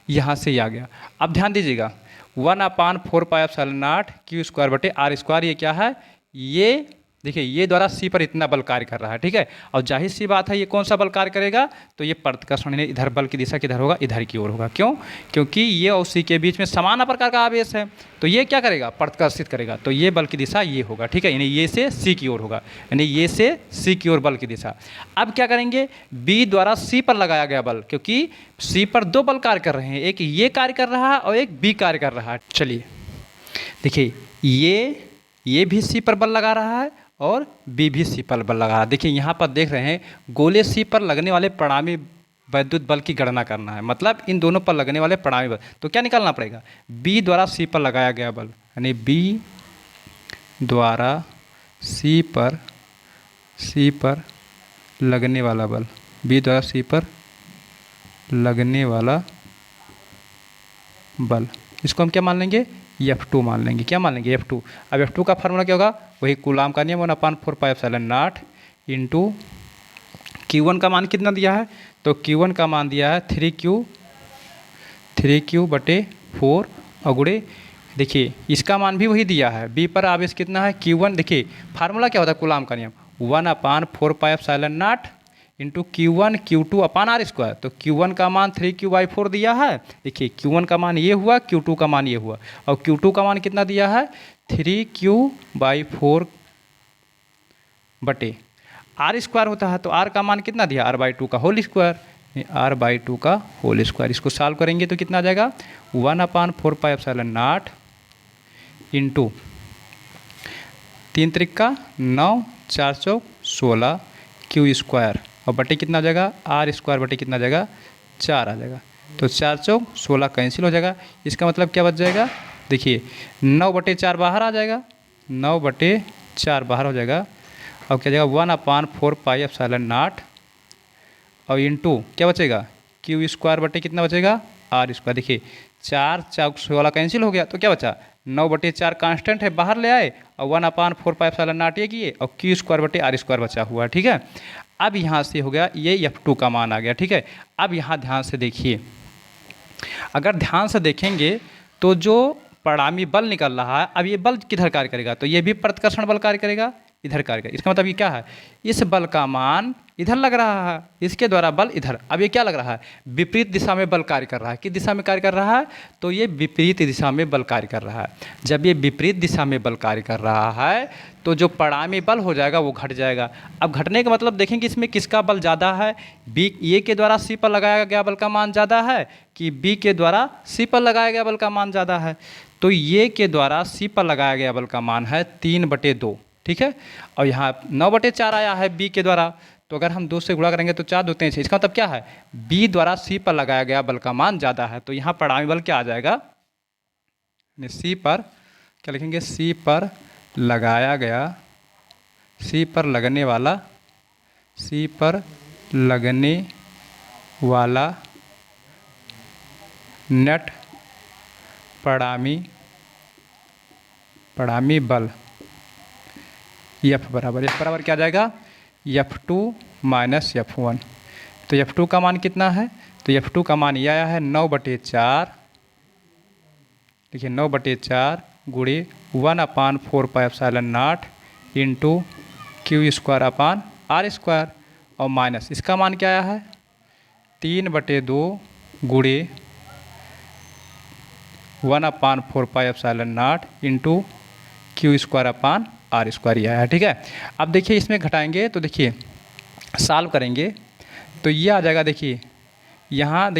यहाँ से ही आ गया। अब ध्यान दीजिएगा 1/4πε0 Q² बटे R², ये क्या है, ये देखिए ये द्वारा सी पर इतना बल कार्य कर रहा है। ठीक है, और जाहिर सी बात है ये कौन सा बल कार्य करेगा, तो ये प्रतिकर्षण, इधर बल की दिशा किधर होगा, इधर की ओर होगा। क्यों, क्योंकि ये और सी के बीच में समान प्रकार का आवेश है, तो ये क्या करेगा, प्रतिकर्षित करेगा, तो ये बल की दिशा ये होगा। ठीक है, यानी ये से सी की ओर होगा, यानी ये से सी की ओर बल की दिशा। अब क्या करेंगे, बी द्वारा सी पर लगाया गया बल, क्योंकि सी पर 2 बल कार्य कर रहे हैं, एक ये कार्य कर रहा है और एक बी कार्य कर रहा है। चलिए देखिए ये भी सी पर बल लगा रहा है और बी भी सी पर बल लगा रहा है। देखिए यहाँ पर देख रहे हैं गोले सी पर लगने वाले परिणामी वैद्युत बल की गणना करना है, मतलब इन दोनों पर लगने वाले परिणामी बल। तो क्या निकालना पड़ेगा, बी द्वारा सी पर लगाया गया बल, यानी बी द्वारा सी पर लगने वाला बल, बी द्वारा सी पर लगने वाला बल, इसको हम क्या मान लेंगे, F2 मान लेंगे। क्या मान लेंगे, F2। अब F2 का फार्मूला क्या होगा, वही कूलाम का नियम 1/4πε0 इंटू Q1 का मान कितना दिया है, तो Q1 का मान दिया है 3Q/4 और गुणे, देखिए इसका मान भी वही दिया है, B पर आवेश कितना है Q1, देखिए फार्मूला क्या होता है कूलाम का नियम 1/4πε0 इंटू Q1 Q2 अपान R²। तो Q1 का मान 3Q/4 दिया है, देखिए Q1 का मान ये हुआ, Q2 का मान ये हुआ, और Q2 का मान कितना दिया है 3Q/4 बटे R² होता है, तो R का मान कितना दिया, R/2 का होल स्क्वायर, R/2 का होल स्क्वायर। इसको सॉल्व करेंगे तो कितना आ जाएगा 1/4πε0 इंटू 3 त्रिका 9 4 चौक 16 Q² और बटे कितना आ जाएगा, R² बटे कितना आ जाएगा 4 आ जाएगा, तो 4 चौक 16 कैंसिल हो जाएगा। इसका मतलब क्या बच जाएगा, देखिए 9/4 बाहर आ जाएगा, 9/4 बाहर हो जाएगा, और क्या जाएगा 1/4πε0 और इंटू क्या बचेगा Q² बटे कितना बचेगा R²। देखिए 4 चौक 16 कैंसिल हो गया, तो क्या बचा 9/4 कांस्टेंट है, बाहर ले आए और 1/4πε0 ये किए और Q² बटे R² बचा हुआ है। ठीक है, अब यहाँ से हो गया ये F2 का मान आ गया। ठीक है, अब यहाँ ध्यान से देखिए, अगर ध्यान से देखेंगे तो जो परिणामी बल निकल रहा है, अब ये बल किधर कार्य करेगा, तो ये भी प्रतिकर्षण बल कार्य करेगा, इधर कार्य कर, इसका मतलब ये क्या है, इस बल का मान इधर लग रहा है, इसके द्वारा बल इधर। अब ये क्या लग रहा है, विपरीत दिशा में बल कार्य कर रहा है। किस दिशा में कार्य कर रहा है, तो ये विपरीत दिशा में बल कार्य कर रहा है। जब ये विपरीत दिशा में बल कार्य कर रहा है तो जो परिणामी बल हो जाएगा वो घट जाएगा। अब घटने का मतलब देखेंगे इसमें किसका बल ज़्यादा है, बी ए के द्वारा सी पर लगाया गया बल का मान ज़्यादा है कि बी के द्वारा सी पर लगाया गया बल का मान ज़्यादा है। तो ये के द्वारा सी पर लगाया गया बल का मान है 3/2, ठीक है। और यहाँ 9/4 आया है बी के द्वारा, तो अगर हम 2 से गुणा करेंगे तो 4 दूते हैं 6। इसका मतलब क्या है, बी द्वारा सी पर लगाया गया बल का मान ज़्यादा है। तो यहाँ परिणामी बल क्या आ जाएगा, सी पर क्या लिखेंगे, सी पर लगाया गया, सी पर लगने वाला नेट परिणामी बल F बराबर क्या आ जाएगा, F2 माइनस F1। तो F2 का मान कितना है, तो F2 का मान यह आया है 9/4, देखिए 9/4 गुणे 1/4πε0 इंटू Q² और माइनस इसका मान क्या आया है 3/2 गुणे 1/4πε0 इंटू Q² यह है, ठीक है। अब देखिए इसमें घटाएंगे तो देखिए सॉल्व करेंगे तो ये आ जाएगा, देखिए यहाँ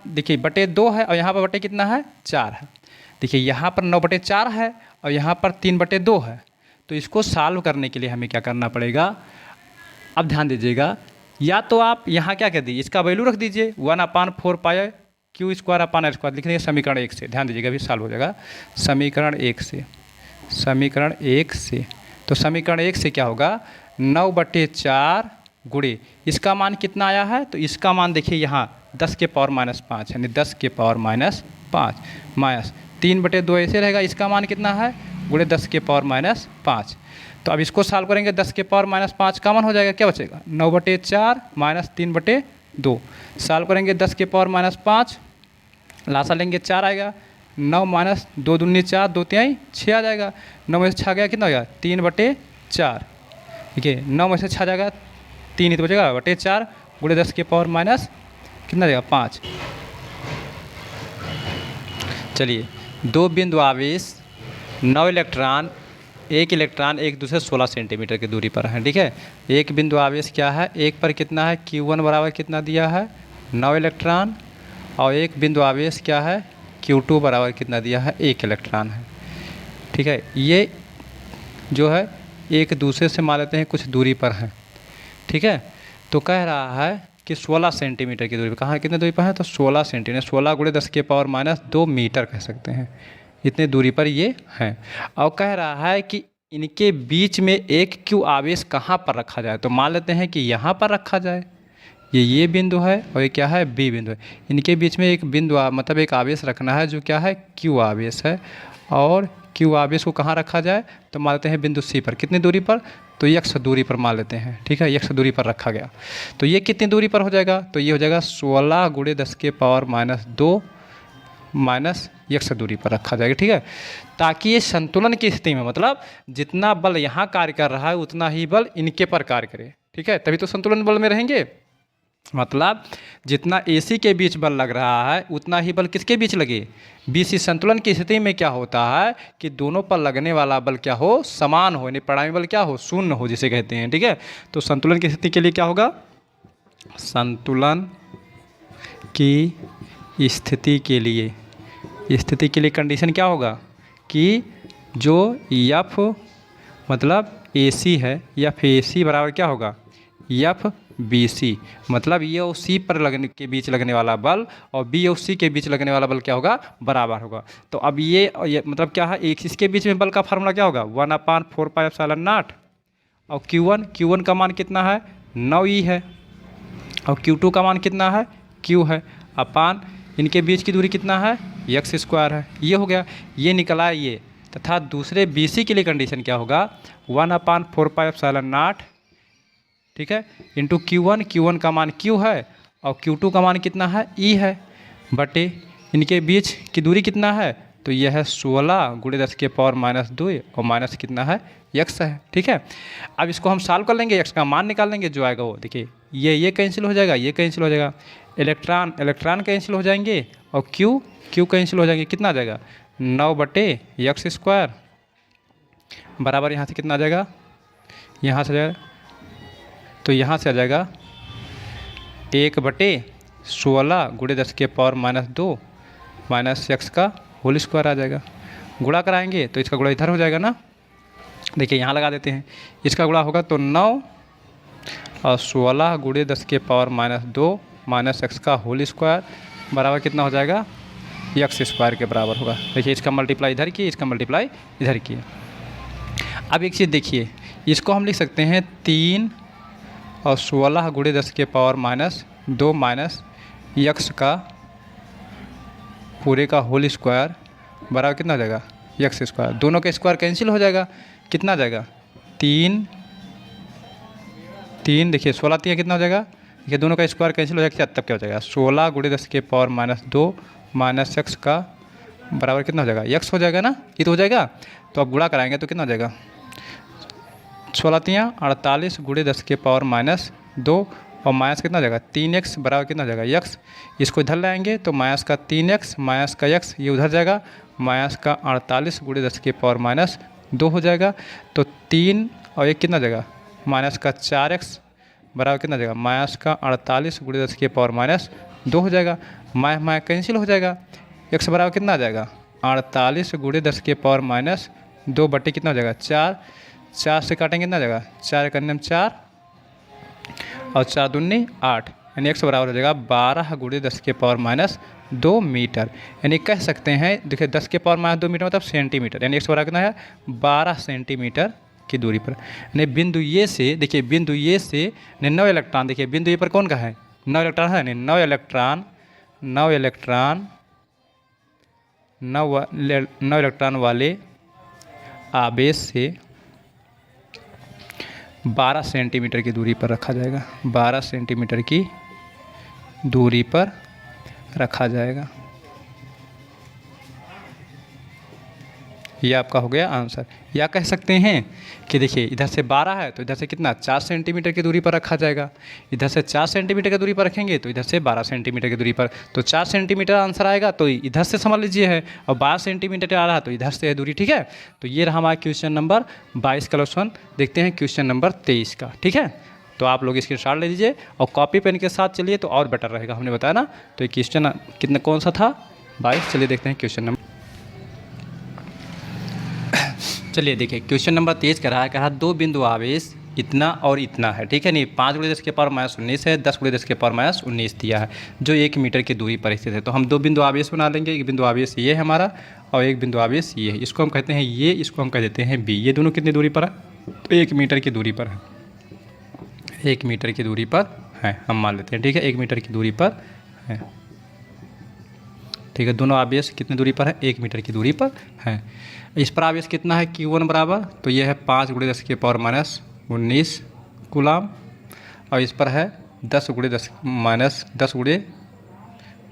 देखिए बटे 2 है और यहाँ पर बटे कितना है 4 है। देखिए यहाँ पर 9/4 है और यहाँ पर 3/2 है। तो इसको सॉल्व करने के लिए हमें क्या करना पड़ेगा, अब ध्यान दीजिएगा, या तो आप यहाँ क्या कर दीजिए, इसका वैल्यू रख दीजिए 1/4π Q² लिख देंगे समीकरण 1 से। ध्यान दीजिएगा अभी सॉल्व हो जाएगा समीकरण 1 से। तो समीकरण 1 से क्या होगा, 9/4 गुणे इसका मान कितना आया है, तो इसका मान देखिए यहाँ 10 के पावर -5 यानी 10 के पावर -5 माइनस 3/2 ऐसे रहेगा, इसका मान कितना है गुणे 10 के पावर -5। तो अब इसको सॉल्व करेंगे 10 के पावर -5 का मान हो जाएगा, क्या बचेगा 9/4 माइनस 3/2। सॉल्व करेंगे 10 के पावर -5, लासा लेंगे 4 आएगा, 9 माइनस 2 दूनी 4 2 तिहाई 6 आ जाएगा। 9 में से 6 गया कितना हो गया 3/4, ठीक है। 9 में से 6 जाएगा 3 ही तो बचेगा /4 गुणे 10 के पावर माइनस कितना देगा 5। चलिए 2 बिंदु आवेश 9 इलेक्ट्रॉन एक दूसरे 16 सेंटीमीटर की दूरी पर है, ठीक है। एक बिंदु आवेश क्या है, एक पर कितना है Q1 बराबर कितना दिया है 9 इलेक्ट्रॉन, और एक बिंदु आवेश क्या है Q2 बराबर कितना दिया है 1 इलेक्ट्रॉन है, ठीक है। ये जो है एक दूसरे से मान लेते हैं कुछ दूरी पर है, ठीक है। तो कह रहा है कि 16 सेंटीमीटर की दूरी पर, कहाँ कितने दूरी पर है, तो 16 सेंटीमीटर, 16 गुणे 10 के पावर -2 मीटर कह सकते हैं, इतने दूरी पर ये हैं। और कह रहा है कि इनके बीच में एक Q आवेश कहाँ पर रखा जाए, तो मान लेते हैं कि यहाँ पर रखा जाए, ये बिंदु है और ये क्या है B बिंदु है। इनके बीच में एक बिंदु मतलब एक आवेश रखना है जो क्या है Q आवेश है, और Q आवेश को कहाँ रखा जाए, तो मान लेते हैं बिंदु C पर, कितनी दूरी पर, तो x दूरी पर मान लेते हैं, ठीक है। x दूरी पर रखा गया, तो ये कितनी दूरी पर हो जाएगा, तो ये हो जाएगा 16 गुणे 10 के पावर -2 माइनस x दूरी पर रखा जाएगा, ठीक है। ताकि ये संतुलन की स्थिति में, मतलब जितना बल यहाँ कार्य कर रहा है उतना ही बल इनके पर कार्य करे, ठीक है, तभी तो संतुलन बल में रहेंगे। मतलब जितना AC के बीच बल लग रहा है उतना ही बल किसके बीच लगे, BC। संतुलन की स्थिति में क्या होता है कि दोनों पर लगने वाला बल क्या हो, समान हो, यानी परिणामी बल क्या हो, शून्य हो जिसे कहते हैं, ठीक है। तो संतुलन की स्थिति के लिए क्या होगा, संतुलन की स्थिति के लिए कंडीशन क्या होगा कि जो F मतलब AC है, AC बराबर क्या होगा FBC, मतलब ये और C पर लगने के बीच लगने वाला बल और B और C के बीच लगने वाला बल क्या होगा, बराबर होगा। तो अब ये मतलब क्या है, एक इसके बीच में बल का फार्मूला क्या होगा 1/4πε0, और Q1 का मान कितना है 9E है, और Q2 का मान कितना है Q है, अपान इनके बीच की दूरी कितना है x² है। ये हो गया, ये निकला ये, तथा दूसरे BC के लिए कंडीशन क्या होगा 1/4πε0, ठीक है, इंटू Q1 का मान Q है और Q2 का मान कितना है E है, बटे इनके बीच की दूरी कितना है तो यह है 16 गुणे 10 के पावर -2 और माइनस कितना है x है। ठीक है, अब इसको हम सॉल्व कर लेंगे, x का मान निकाल लेंगे, जो आएगा वो देखिए ये कैंसिल हो जाएगा, ये कैंसिल हो जाएगा, इलेक्ट्रॉन कैंसिल हो जाएंगे और क्यू कैंसिल हो जाएंगे। कितना आ जाएगा 9/x² बराबर यहाँ से कितना आ जाएगा, यहाँ से आ जाएगा, तो यहाँ से आ जाएगा 1/16 गुणे 10 के पावर -2 माइनस x का होल स्क्वायर आ जाएगा। गुणा कराएंगे तो इसका गुणा इधर हो जाएगा ना, देखिए यहाँ लगा देते हैं, इसका गुणा होगा तो 9 और 16 गुणे 10 के पावर -2 माइनस x का होल स्क्वायर बराबर कितना हो जाएगा x² के बराबर होगा। देखिए इसका मल्टीप्लाई इधर किए, इसका मल्टीप्लाई इधर किए। अब एक चीज़ देखिए, इसको हम लिख सकते हैं 3 और 16 गुणे 10 के पावर -2 माइनस x का पूरे का होल स्क्वायर बराबर कितना हो जाएगा x²। दोनों का स्क्वायर कैंसिल हो जाएगा, कितना आ जाएगा 3 देखिए 16 3 कितना हो जाएगा, देखिए दोनों का स्क्वायर कैंसिल हो जाएगा, तब क्या हो जाएगा 16 गुणे 10 के पावर -2 माइनस x का बराबर कितना हो जाएगा x हो जाएगा ना, ये तो हो जाएगा। तो अब गुणा कराएंगे तो कितना हो जाएगा 16 3 48 गुणे 10 के पावर -2 और माइनस कितना हो जाएगा 3x बराबर कितना हो जाएगा x। इसको इधर लाएंगे तो माइनस का 3x माइनस का x ये उधर जाएगा, माइनस का 48 गुणे 10 के पावर -2 हो जाएगा। तो 3 और 1 कितना हो जाएगा माइनस का 4x बराबर कितना हो जाएगा माइनस का 48 गुणे 10 के पावर -2 हो जाएगा। माइनस कैंसिल हो जाएगा, x बराबर कितना आ जाएगा 48 गुणे 10 के पावर -2 बटे कितना हो जाएगा 4 से काटेंगे कितना हो जाएगा 4 करने में 4 और 4 दूनी 8, यानी x बराबर हो जाएगा 12 गुणे 10 के पावर -2 मीटर। यानी कह सकते हैं देखिए 10 के पावर -2 मीटर मतलब सेंटीमीटर, यानी x बराबर कितना है 12 सेंटीमीटर की दूरी पर। यानी बिंदु ये से देखिए, बिंदु ये से 9 इलेक्ट्रॉन, देखिए बिंदु ये पर कौन का है 9 इलेक्ट्रॉन है, यानी 9 इलेक्ट्रॉन वाले आवेश से 12 सेंटीमीटर की दूरी पर रखा जाएगा, 12 सेंटीमीटर की दूरी पर रखा जाएगा। यह आपका हो गया आंसर। या कह सकते हैं कि देखिए इधर से 12 है तो इधर से कितना 4 सेंटीमीटर की दूरी पर रखा जाएगा, इधर से 4 सेंटीमीटर की दूरी पर रखेंगे तो इधर से 12 सेंटीमीटर की दूरी पर, तो 4 सेंटीमीटर आंसर आएगा तो इधर से समझ लीजिए है, और 12 सेंटीमीटर आ रहा है तो इधर से है दूरी। ठीक है, तो ये रहा हमारा क्वेश्चन नंबर 22 का क्वेश्चन। देखते हैं क्वेश्चन नंबर 23 का। ठीक है, तो आप लोग स्क्रीनशॉट ले लीजिए और कॉपी पेन के साथ चलिए तो और बेटर रहेगा, हमने बताया ना। तो ये क्वेश्चन कितना कौन सा था 22, चलिए देखते हैं क्वेश्चन नंबर। चलिए देखिए क्वेश्चन नंबर 23 कहा 2 बिंदु आवेश इतना और इतना है। ठीक है, नहीं 5 गुणे 10 के पावर -19 है, 10 गुणे 10 के पावर -19 दिया है, जो 1 मीटर की दूरी पर स्थित है। तो हम 2 बिंदु आवेश बना लेंगे, एक बिंदु आवेश ये है हमारा और एक बिंदु आवेश ये है, इसको हम कहते हैं ये, इसको हम कह देते हैं बी। ये दोनों कितनी दूरी पर है तो 1 मीटर की दूरी पर है, 1 मीटर की दूरी पर है हम मान लेते हैं। ठीक है, 1 मीटर की दूरी पर है। ठीक है, दोनों आवेश कितनी दूरी पर है 1 मीटर की दूरी पर है। इस पर आवेश कितना है Q1 बराबर, तो ये है 5 गुणे 10 के पावर -19 कूलाम, और इस पर है 10 गुणे 10 गुणे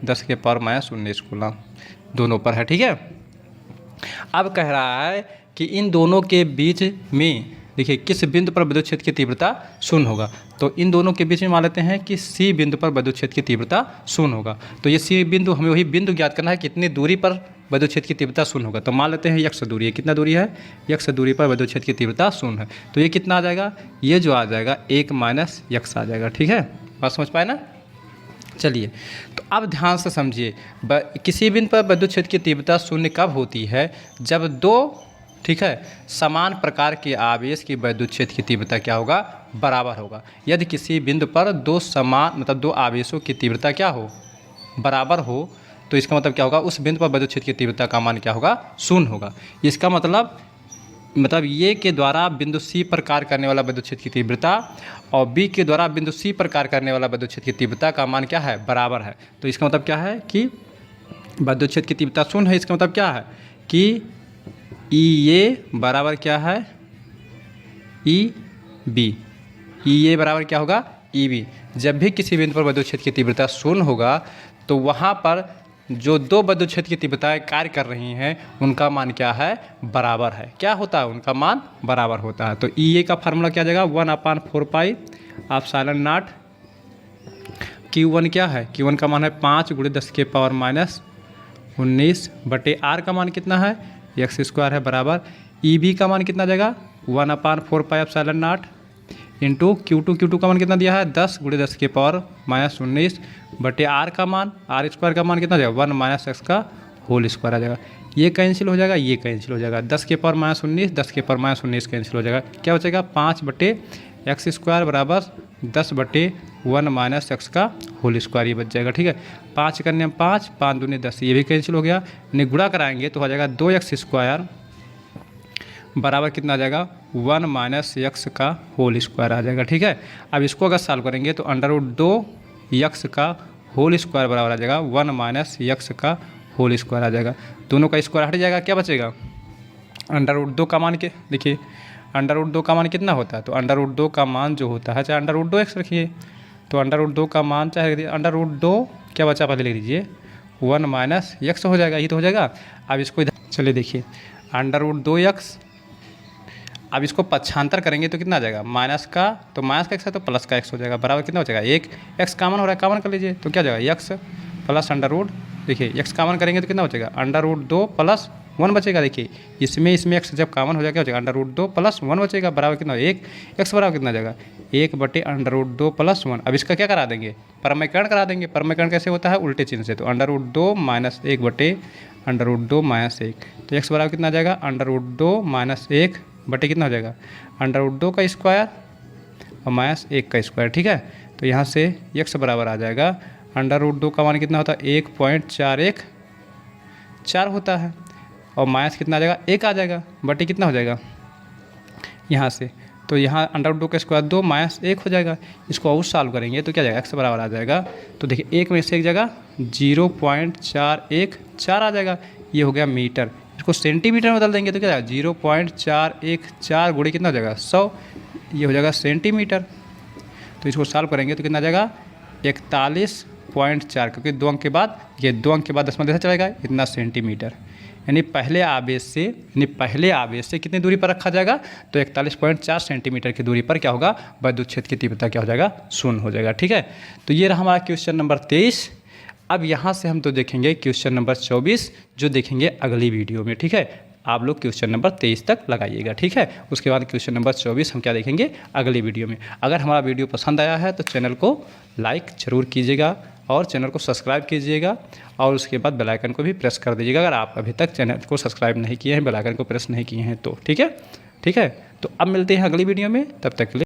10 के पावर -19 कूलाम, दोनों पर है। ठीक है, अब कह रहा है कि इन दोनों के बीच में देखिए किस बिंदु पर विद्युत क्षेत्र की तीव्रता 0 होगा। तो इन दोनों के बीच में मान लेते हैं कि C बिंदु पर विद्युत क्षेत्र की तीव्रता 0 होगा। तो ये C बिंदु, हमें वही बिंदु ज्ञात करना है कितनी दूरी पर विद्युत क्षेत्र की तीव्रता 0 होगा। तो मान लेते हैं x दूरी है, कितना दूरी है x दूरी पर विद्युत क्षेत्र की तीव्रता 0 है। तो ये कितना आ जाएगा, ये जो आ जाएगा 1 - x आ जाएगा। ठीक है, बात समझ पाए ना। चलिए, तो अब ध्यान से समझिए, किसी बिंदु पर विद्युत क्षेत्र की तीव्रता 0 कब होती है, जब 2 ठीक है समान प्रकार के आवेश की विद्युत क्षेत्र की तीव्रता क्या होगा बराबर होगा। यदि किसी बिंदु पर 2 समान मतलब 2 आवेशों की तीव्रता क्या हो बराबर हो, तो इसका मतलब क्या होगा, उस बिंदु पर विद्युत क्षेत्र की तीव्रता का मान क्या होगा 0 होगा। इसका मतलब ये के द्वारा बिंदु C पर कार्य करने वाला विद्युत क्षेत्र की तीव्रता और B के द्वारा बिंदु C पर कार्य करने वाला विद्युत क्षेत्र की तीव्रता का मान क्या है बराबर है। तो इसका मतलब क्या है कि विद्युत क्षेत्र की तीव्रता 0 है। इसका मतलब क्या है कि EA बराबर क्या है EB, EA बराबर क्या होगा EB। जब भी किसी बिंदु पर विद्युत क्षेत्र की तीव्रता 0 होगा तो वहाँ पर जो दो विद्युत क्षेत्र की तीव्रताएं कार्य कर रही हैं उनका मान क्या है, बराबर है। क्या होता है, उनका मान बराबर होता है। तो ई का फार्मूला क्या आ जाएगा, 1/4 एप्सिलॉन नॉट Q1 क्या है, Q1 का मान है 5 × 10⁻19 बटे R का मान कितना है, x² है, बराबर EB का मान कितना आ जाएगा 1/4 एप्सिलॉन नॉट इंटू Q2 का मान कितना दिया है 10 × 10⁻19 बटे R का मान, R² का मान कितना आ जाएगा 1 - x का होल स्क्वायर आ जाएगा। ये कैंसिल हो जाएगा, ये कैंसिल हो जाएगा, 10⁻19 10⁻19 कैंसिल हो जाएगा, क्या बचेगा 5/x² बराबर 10/1 - x का होल स्क्वायर, ये बच जाएगा। ठीक है, 5 करने में 5 5 दूनी 10, ये भी कैंसिल हो गया। इन्हें गुणा कराएंगे तो हो जाएगा 2x² बराबर कितना आ जाएगा 1 - x का होल स्क्वायर आ जाएगा। ठीक है, अब इसको अगर सॉल्व करेंगे तो √2x का होल स्क्वायर बराबर आ जाएगा 1 - x का होल स्क्वायर आ जाएगा। दोनों का स्क्वायर हट जाएगा, क्या बचेगा √2 का मान के देखिए, √2 का मान कितना होता है, तो √2 का मान जो होता है, चाहे √2x रखिए, तो √2 का मान चाहे √2 क्या बचा पहले लिख लीजिए 1 - x हो जाएगा, ये तो हो जाएगा। अब इसको इधर चलिए देखिए √2x, अब इसको पक्षांतर करेंगे तो कितना आ जाएगा माइनस का, तो माइनस का x है तो प्लस का x हो जाएगा, बराबर कितना हो जाएगा 1, x कॉमन हो रहा है, कॉमन कर लीजिए तो क्या हो जाएगा x प्लस देखिए x कॉमन करेंगे तो कितना बचेगा √2 + 1 बचेगा। देखिए इसमें x जब कॉमन हो जाएगा क्या हो जाएगा √2 + 1 बचेगा, बराबर कितना 1, x बराबर कितना जाएगा 1/√2 + 1। अब इसका क्या करा देंगे, परमीकरण करा देंगे। परमीकरण कैसे होता है, उल्टे चिन्ह से, तो √2 - 1/√2 - 1, तो x बराबर कितना आ जाएगा √2 - 1 बटे कितना हो जाएगा √2 का स्क्वायर और -1 का स्क्वायर। ठीक है, तो यहाँ से x बराबर आ जाएगा √2 का मान कितना होता है 1.414 होता है, और माइनस कितना आ जाएगा 1 आ जाएगा, बटे कितना हो जाएगा यहाँ से, तो यहाँ √2 का स्क्वायर 2 - 1 हो जाएगा। इसको और सॉल्व करेंगे तो क्या जाएगा x बराबर आ जाएगा, तो देखिए 1 में से एक जगह 0.414 आ जाएगा, ये हो गया मीटर। इसको सेंटीमीटर में बदल देंगे तो क्या जाएगा 0.414 गुणे कितना हो जाएगा 100, ये हो जाएगा सेंटीमीटर। तो इसको सॉल्व करेंगे तो कितना आ जाएगा 41.4, क्योंकि 2 अंक के बाद, ये 2 अंक के बाद 10 में चलेगा इतना सेंटीमीटर, यानी पहले आवेश से कितनी दूरी पर रखा जाएगा, तो 41.4 सेंटीमीटर की दूरी पर क्या होगा विद्युत क्षेत्र की तीव्रता क्या हो जाएगा 0 हो जाएगा। ठीक है, तो ये रहा हमारा क्वेश्चन नंबर 23। अब यहाँ से हम तो देखेंगे क्वेश्चन नंबर 24 जो देखेंगे अगली वीडियो में। ठीक है, आप लोग क्वेश्चन नंबर 23 तक लगाइएगा। ठीक है, उसके बाद क्वेश्चन नंबर 24 हम क्या देखेंगे अगली वीडियो में। अगर हमारा वीडियो पसंद आया है तो चैनल को लाइक ज़रूर कीजिएगा और चैनल को सब्सक्राइब कीजिएगा, और उसके बाद बेल आइकन को भी प्रेस कर दीजिएगा अगर आप अभी तक चैनल को सब्सक्राइब नहीं किए हैं, बेल आइकन को प्रेस नहीं किए हैं तो। ठीक है, तो अब मिलते हैं अगली वीडियो में, तब तक के लिए।